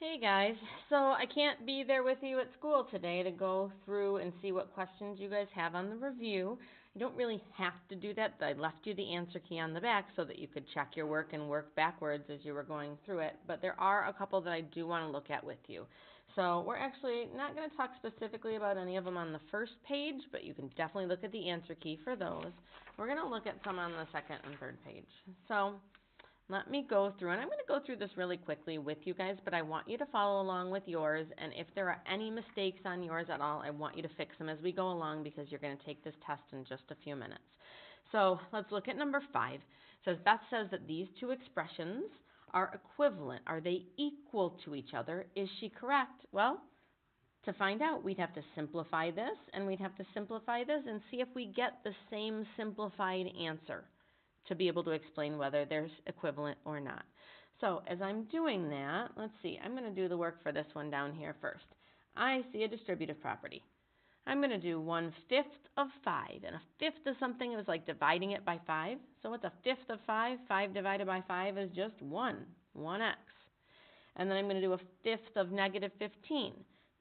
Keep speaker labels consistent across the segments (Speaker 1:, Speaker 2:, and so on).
Speaker 1: Hey guys, so I can't be there with you at school today to go through and see what questions you guys have on the review. You don't really have to do that. I left you the answer key on the back so that you could check your work and work backwards as you were going through it. But there are a couple that I do want to look at with you. So we're actually not going to talk specifically about any of them on the first page, but you can definitely look at the answer key for those. We're going to look at some on the second and third page. So let me go through, and I'm going to go through this really quickly with you guys, but I want you to follow along with yours, and if there are any mistakes on yours at all, I want you to fix them as we go along because you're going to take this test in just a few minutes. So let's look at number 5. It says, Beth says that these two expressions are equivalent. Are they equal to each other? Is she correct? Well, to find out, we'd have to simplify this, and we'd have to simplify this and see if we get the same simplified answer to be able to explain whether they're equivalent or not. So as I'm doing that, let's see, I'm going to do the work for this one down here first. I see a distributive property. I'm going to do 1/5 of 5, and a fifth of something is like dividing it by 5. So what's a fifth of 5? 5 divided by 5 is just 1x. And then I'm going to do a fifth of -15.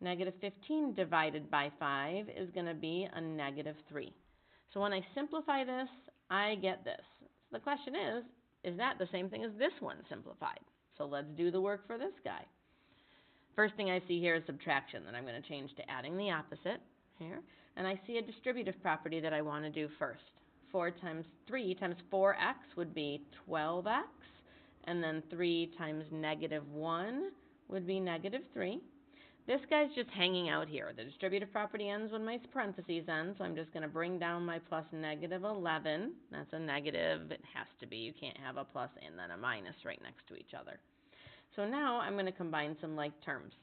Speaker 1: -15 divided by 5 is going to be a -3. So when I simplify this, I get this. So the question is that the same thing as this one simplified? So let's do the work for this guy. First thing I see here is subtraction. Then I'm going to change to adding the opposite here. And I see a distributive property that I want to do first. 4 times 3 times 4x would be 12x. And then 3 times -1 would be -3. This guy's just hanging out here. The distributive property ends when my parentheses end, so I'm just going to bring down my plus -11. That's a negative. It has to be. You can't have a plus and then a minus right next to each other. So now I'm going to combine some like terms.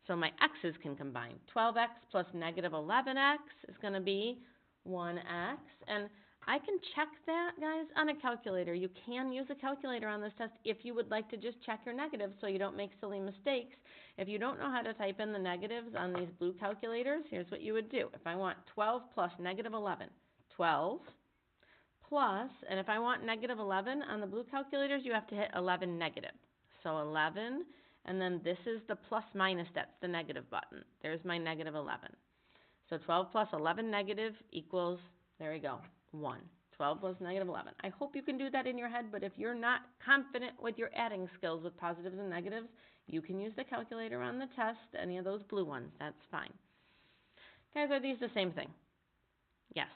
Speaker 1: So my x's can combine. 12x plus -11x is going to be 1x. And I can check that, guys, on a calculator. You can use a calculator on this test if you would like to just check your negatives so you don't make silly mistakes. If you don't know how to type in the negatives on these blue calculators, here's what you would do. If I want 12 plus -11, 12 plus, and if I want -11 on the blue calculators, you have to hit 11 negative. So 11, and then this is the plus minus, that's the negative button. There's my -11. So 12 plus 11 negative equals, there we go, 1. 12 plus -11. I hope you can do that in your head, but if you're not confident with your adding skills with positives and negatives, you can use the calculator on the test, any of those blue ones, that's fine. Guys, are these the same thing? Yes.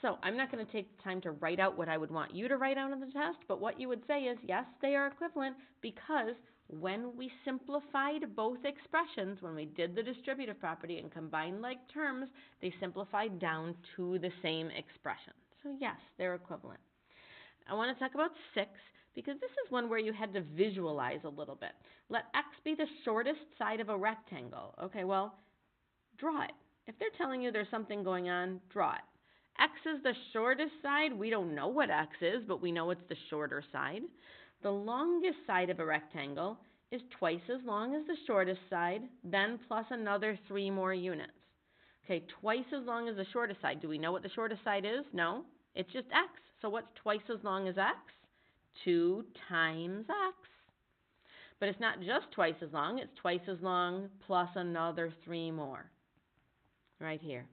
Speaker 1: So I'm not going to take the time to write out what I would want you to write out on the test, but what you would say is, yes, they are equivalent because when we simplified both expressions, when we did the distributive property and combined like terms, they simplified down to the same expression. So yes, they're equivalent. I want to talk about 6 because this is one where you had to visualize a little bit. Let x be the shortest side of a rectangle. Okay, well, draw it. If they're telling you there's something going on, draw it. X is the shortest side. We don't know what x is, but we know it's the shorter side. The longest side of a rectangle is twice as long as the shortest side, then plus another 3 more units. Okay, twice as long as the shortest side. Do we know what the shortest side is? No, it's just x. So what's twice as long as x? 2 times x. But it's not just twice as long. It's twice as long plus another 3 more. Right here.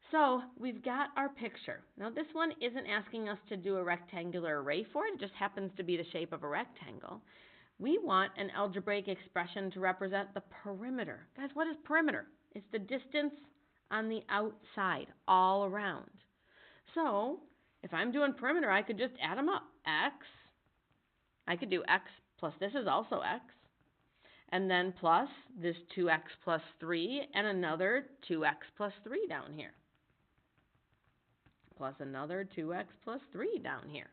Speaker 1: So we've got our picture. Now this one isn't asking us to do a rectangular array for it. It just happens to be the shape of a rectangle. We want an algebraic expression to represent the perimeter. Guys, what is perimeter? It's the distance on the outside, all around. So if I'm doing perimeter, I could just add them up. X, I could do x plus this is also x. And then plus this 2x plus 3 and another 2x plus 3 down here. Plus another 2x plus 3 down here.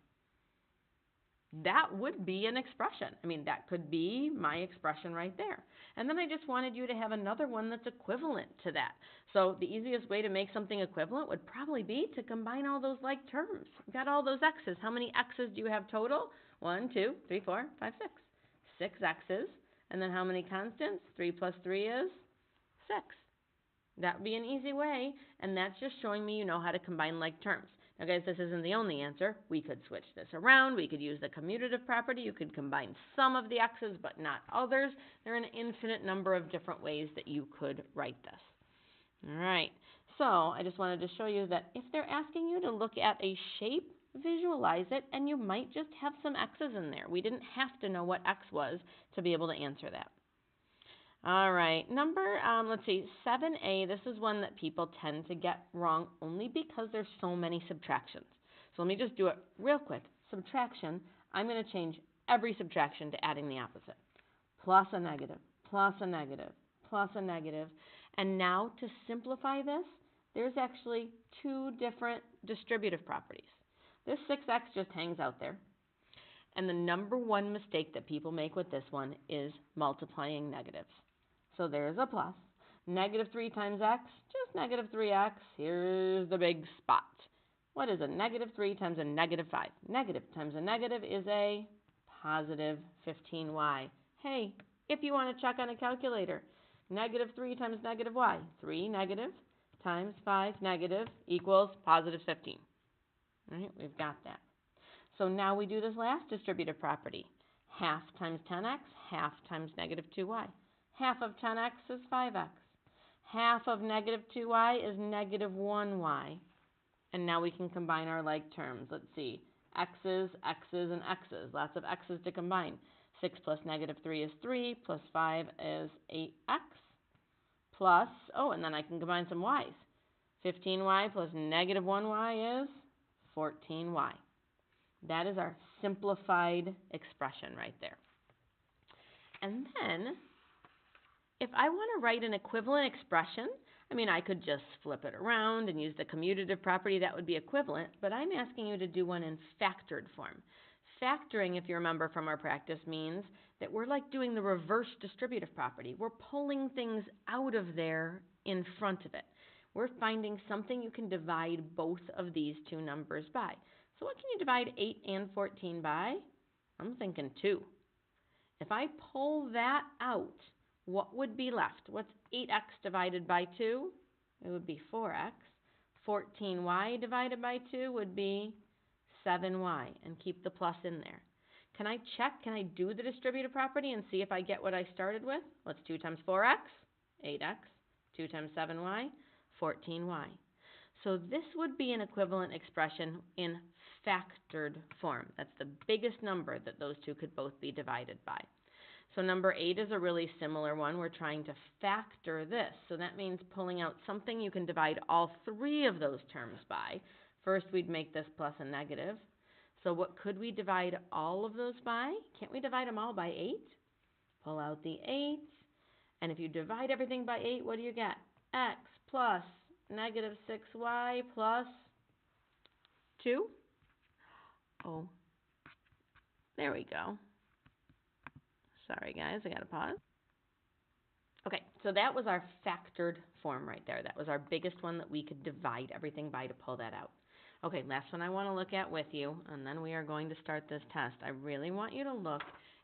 Speaker 1: That would be an expression. I mean, that could be my expression right there. And then I just wanted you to have another one that's equivalent to that. So the easiest way to make something equivalent would probably be to combine all those like terms. We've got all those x's. How many x's do you have total? 1, 2, 3, 4, 5, 6. 6 x's. And then how many constants? 3 plus 3 is 6. That would be an easy way, and that's just showing me you know how to combine like terms. Now, guys, this isn't the only answer. We could switch this around. We could use the commutative property. You could combine some of the x's but not others. There are an infinite number of different ways that you could write this. All right. So I just wanted to show you that if they're asking you to look at a shape, visualize it, and you might just have some x's in there. We didn't have to know what x was to be able to answer that. All right, let's see, 7a, this is one that people tend to get wrong only because there's so many subtractions. So let me just do it real quick. Subtraction, I'm going to change every subtraction to adding the opposite. Plus a negative, plus a negative, plus a negative. And now to simplify this, there's actually two different distributive properties. This 6x just hangs out there. And the number one mistake that people make with this one is multiplying negatives. So there's a plus. Negative 3 times x, just negative 3x. Here's the big spot. What is a negative 3 times a negative 5? Negative times a negative is a positive 15y. Hey, if you want to check on a calculator, negative 3 times negative y. 3 negative times 5 negative equals positive 15. All right, we've got that. So now we do this last distributive property. Half times 10x, half times negative 2y. Half of 10x is 5x. Half of negative 2y is negative 1y. And now we can combine our like terms. Let's see. X's, x's, and x's. Lots of x's to combine. 6 plus negative 3 is 3, plus 5 is 8x. Plus, and then I can combine some y's. 15y plus negative 1y is 14y. That is our simplified expression right there. And then, if I want to write an equivalent expression, I could just flip it around and use the commutative property. That would be equivalent, but I'm asking you to do one in factored form. Factoring, if you remember from our practice, means that we're like doing the reverse distributive property. We're pulling things out of there in front of it. We're finding something you can divide both of these two numbers by. So what can you divide 8 and 14 by? I'm thinking 2. If I pull that out, what would be left? What's 8x divided by 2? It would be 4x. 14y divided by 2 would be 7y, and keep the plus in there. Can I check? Can I do the distributive property and see if I get what I started with? What's 2 times 4x? 8x. 2 times 7y? 14y. So this would be an equivalent expression in factored form. That's the biggest number that those two could both be divided by. So number 8 is a really similar one. We're trying to factor this. So that means pulling out something you can divide all three of those terms by. First, we'd make this plus a negative. So what could we divide all of those by? Can't we divide them all by 8? Pull out the 8. And if you divide everything by 8, what do you get? X plus negative 6y plus 2. Oh, there we go. Sorry, guys, I got to pause. Okay, so that was our factored form right there. That was our biggest one that we could divide everything by to pull that out. Okay, last one I want to look at with you, and then we are going to start this test. I really want you to look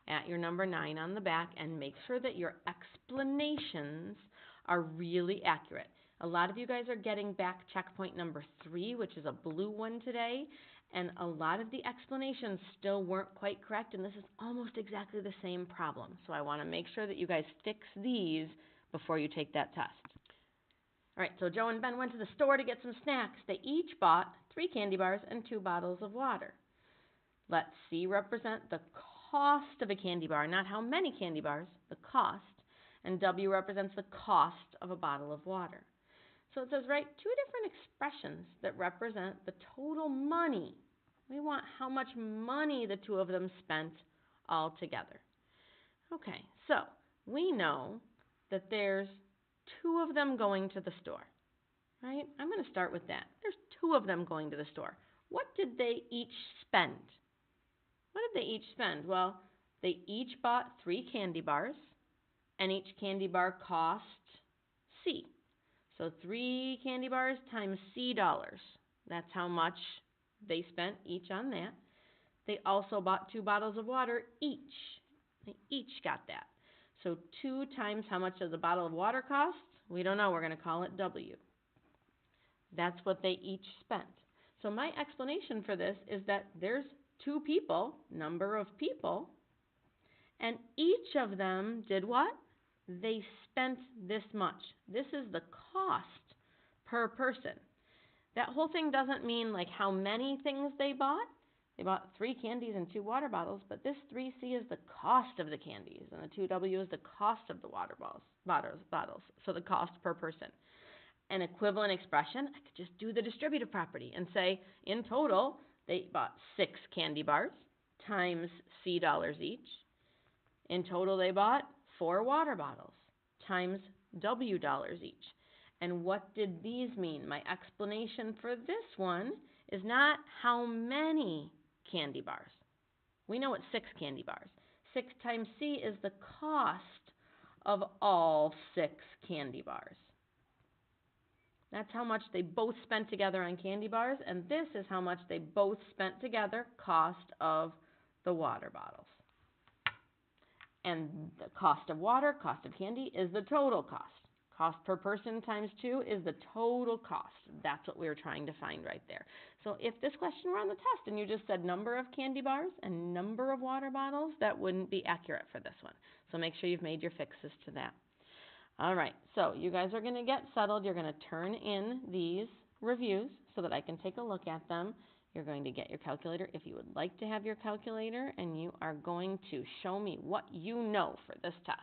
Speaker 1: at your number 9 on the back and make sure that your explanations are really accurate. A lot of you guys are getting back checkpoint number 3, which is a blue one today, and a lot of the explanations still weren't quite correct, and this is almost exactly the same problem. So I want to make sure that you guys fix these before you take that test. All right, so Joe and Ben went to the store to get some snacks. They each bought 3 candy bars and 2 bottles of water. Let C represent the cost of a candy bar, not how many candy bars, the cost, and W represents the cost of a bottle of water. So it says, write 2 different expressions that represent the total money. We want how much money the 2 of them spent all together. Okay, so we know that there's 2 of them going to the store, right? I'm going to start with that. There's 2 of them going to the store. What did they each spend? What did they each spend? Well, they each bought 3 candy bars, and each candy bar cost C. So 3 candy bars times C dollars. That's how much they spent each on that. They also bought 2 bottles of water each. They each got that. So 2 times how much does a bottle of water cost? We don't know. We're going to call it W. That's what they each spent. So my explanation for this is that there's 2 people, number of people, and each of them did what? They spent this much. This is the cost per person. That whole thing doesn't mean like how many things they bought. They bought 3 candies and 2 water bottles, but this 3C is the cost of the candies, and the 2W is the cost of the water bottles, so the cost per person. An equivalent expression, I could just do the distributive property and say, in total, they bought 6 candy bars times C dollars each. In total, they bought 4 water bottles times W dollars each. And what did these mean? My explanation for this one is not how many candy bars. We know it's 6 candy bars. 6 times C is the cost of all 6 candy bars. That's how much they both spent together on candy bars, and this is how much they both spent together, cost of the water bottles. And the cost of water, cost of candy, is the total cost. Cost per person times 2 is the total cost. That's what we were trying to find right there. So if this question were on the test and you just said number of candy bars and number of water bottles, that wouldn't be accurate for this one. So make sure you've made your fixes to that. All right, so you guys are going to get settled. You're going to turn in these reviews so that I can take a look at them. You're going to get your calculator if you would like to have your calculator, and you are going to show me what you know for this test.